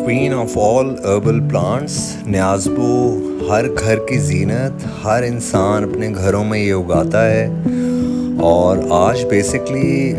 Queen of all herbal plants न्याज़बो हर घर की ज़ीनत, हर इंसान अपने घरों में ये उगाता है। और आज बेसिकली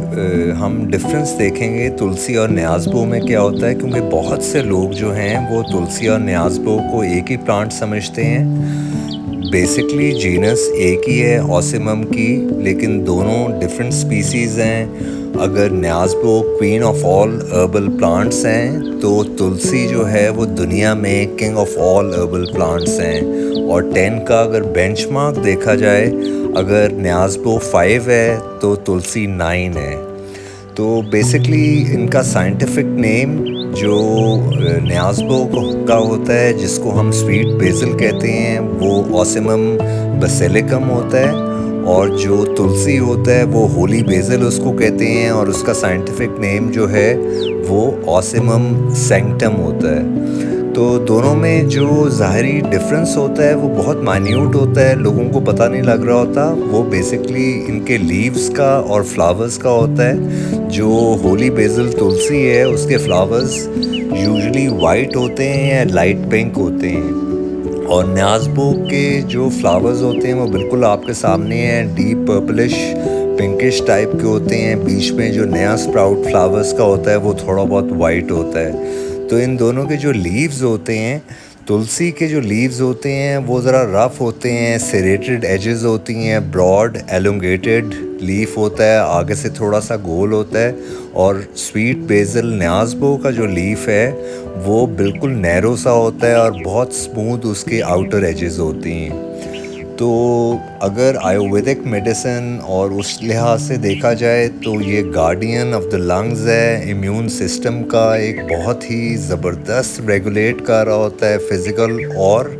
हम डिफरेंस देखेंगे तुलसी और न्याज़बो में क्या होता है, क्योंकि बहुत से लोग जो हैं वो तुलसी और न्याज़बो को एक ही प्लांट समझते हैं। बेसिकली जीनस एक ही है ऑसिमम की, लेकिन दोनों डिफरेंट स्पीसीज़ हैं। अगर न्याज़बो queen of all herbal plants हैं तो तुलसी जो है वो दुनिया में king of all herbal plants हैं। और 10 का अगर बेंचमार्क देखा जाए, अगर न्याज़बो 5 है तो तुलसी 9 है। तो बेसिकली इनका साइंटिफिक नेम जो न्याज़बो का होता है, जिसको हम स्वीट बेसिल कहते हैं, वो ऑसिमम बेसिलिकम होता है। और जो तुलसी होता है वो होली बेसिल उसको कहते हैं, और उसका साइंटिफिक नेम जो है वो ऑसिमम सैंक्टम होता है। तो दोनों में जो ज़ाहरी डिफरेंस होता है वो बहुत माइन्यूट होता है, लोगों को पता नहीं लग रहा होता। वो बेसिकली इनके लीव्स का और फ्लावर्स का होता है। जो होली बेसिल तुलसी है उसके फ्लावर्स यूजुअली वाइट होते हैं या लाइट पिंक होते हैं, और न्याज़बो के जो फ्लावर्स होते हैं वो बिल्कुल आपके सामने हैं, डीप पर्पलिश पिंकिश टाइप के होते हैं। बीच में जो नया स्प्राउट फ्लावर्स का होता है वो थोड़ा बहुत वाइट होता है। तो इन दोनों के जो लीव्स होते हैं, तुलसी के जो लीव्स होते हैं वो ज़रा रफ़ होते हैं, सेरेटेड एजेस होती हैं, ब्रॉड एलोंगेटेड लीफ होता है, आगे से थोड़ा सा गोल होता है। और स्वीट बेसिल न्याज़बो का जो लीफ है वो बिल्कुल नैरो सा होता है और बहुत स्मूथ उसके आउटर एजेस होती हैं। तो अगर आयुर्वेदिक मेडिसिन और उस लिहाज से देखा जाए तो ये गार्डियन ऑफ द लंग्स है, इम्यून सिस्टम का एक बहुत ही ज़बरदस्त रेगुलेट कर रहा होता है, फिज़िकल और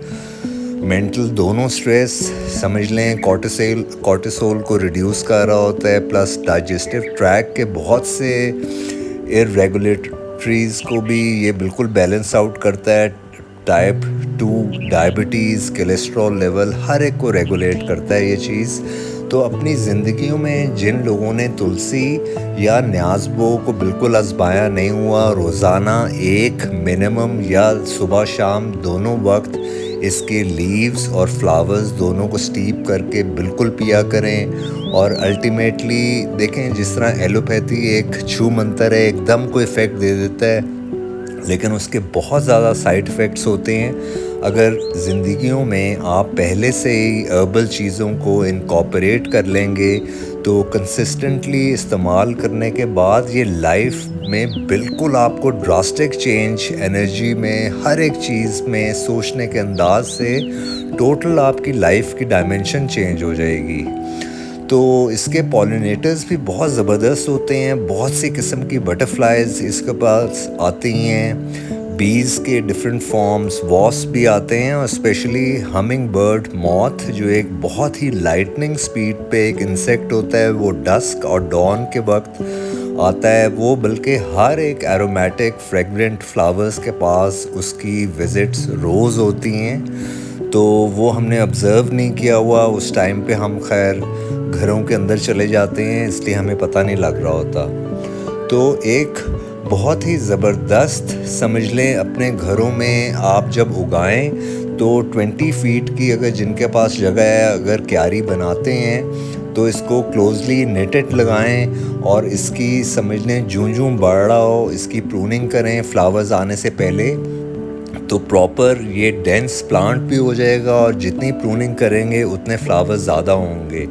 मेंटल दोनों स्ट्रेस समझ लें। कॉर्टिसोल को रिड्यूस कर रहा होता है, प्लस डाइजेस्टिव ट्रैक के बहुत से इरेगुलेटरीज़ को भी ये बिल्कुल बैलेंस आउट करता है। टाइप 2 डायबिटीज़, कोलेस्ट्रॉल लेवल, हर एक को रेगुलेट करता है ये चीज़। तो अपनी ज़िंदगियों में जिन लोगों ने तुलसी या न्याज़बो को बिल्कुल आज़माया नहीं हुआ, रोज़ाना एक मिनिमम या सुबह शाम दोनों वक्त इसके लीव्स और फ्लावर्स दोनों को स्टीप करके बिल्कुल पिया करें। और अल्टीमेटली देखें, जिस तरह एलोपैथी एक छू मंतर है, एकदम को इफ़ेक्ट दे देता है, लेकिन उसके बहुत ज़्यादा साइड इफ़ेक्ट्स होते हैं। अगर ज़िंदगियों में आप पहले से ही हर्बल चीज़ों को इनकॉर्पोरेट कर लेंगे तो कंसिस्टेंटली इस्तेमाल करने के बाद ये लाइफ में बिल्कुल आपको ड्रास्टिक चेंज, एनर्जी में, हर एक चीज़ में, सोचने के अंदाज से टोटल आपकी लाइफ की डायमेंशन चेंज हो जाएगी। तो इसके पॉलिनेटर्स भी बहुत ज़बरदस्त होते हैं, बहुत सी किस्म की बटरफ्लाइज इसके पास आती हैं, बीज के डिफरेंट फॉर्म्स, वॉस्प भी आते हैं, और स्पेशली हमिंग बर्ड मॉथ जो एक बहुत ही लाइटनिंग स्पीड पे एक इंसेक्ट होता है, वो डस्क और डॉन के वक्त आता है। वो बल्कि हर एक एरोमेटिक फ्रेगरेंट फ्लावर्स के पास उसकी विजिट्स रोज़ होती हैं। तो वो हमने ऑब्ज़र्व नहीं किया हुआ, उस टाइम पे हम खैर घरों के अंदर चले जाते हैं, इसलिए हमें पता नहीं लग रहा होता। तो एक बहुत ही ज़बरदस्त समझ लें, अपने घरों में आप जब उगाएं तो 20 फीट की अगर जिनके पास जगह है, अगर क्यारी बनाते हैं तो इसको क्लोजली नेटेड लगाएं, और इसकी समझ लें जूं बढ़ रहा हो इसकी प्रूनिंग करें फ्लावर्स आने से पहले, तो प्रॉपर ये डेंस प्लांट भी हो जाएगा, और जितनी प्रूनिंग करेंगे उतने फ्लावर्स ज़्यादा होंगे।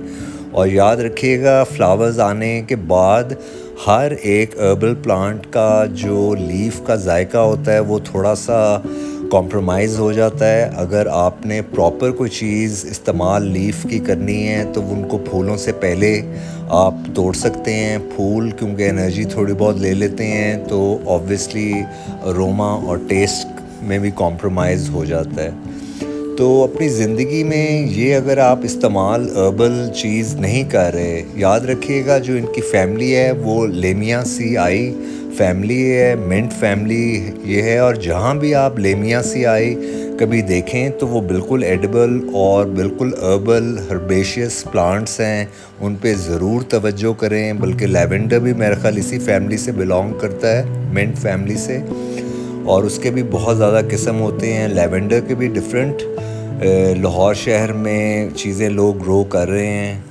और याद रखिएगा, फ्लावर्स आने के बाद हर एक हर्बल प्लांट का जो लीफ का जायका होता है वो थोड़ा सा कॉम्प्रोमाइज़ हो जाता है। अगर आपने प्रॉपर कोई चीज़ इस्तेमाल लीफ की करनी है तो उनको फूलों से पहले आप तोड़ सकते हैं। फूल क्योंकि एनर्जी थोड़ी बहुत ले लेते हैं, तो ऑब्वियसली अरोमा और टेस्ट में भी कॉम्प्रोमाइज़ हो जाता है। तो अपनी ज़िंदगी में ये अगर आप इस्तेमाल हर्बल चीज़ नहीं कर रहे, याद रखिएगा जो इनकी फैमिली है वो लेमियासियाई फैमिली है, मिंट फैमिली ये है। और जहाँ भी आप लेमियासियाई कभी देखें तो वो बिल्कुल एडिबल और बिल्कुल हर्बल हर्बेशियस प्लांट्स हैं, उन पे ज़रूर तवज्जो करें। बल्कि लैवेंडर भी मेरे ख्याल इसी फैमिली से बिलोंग करता है, मिंट फैमिली से। और उसके भी बहुत ज़्यादा किस्म होते हैं। लेवेंडर के भी डिफरेंट लाहौर शहर में चीज़ें लोग ग्रो कर रहे हैं।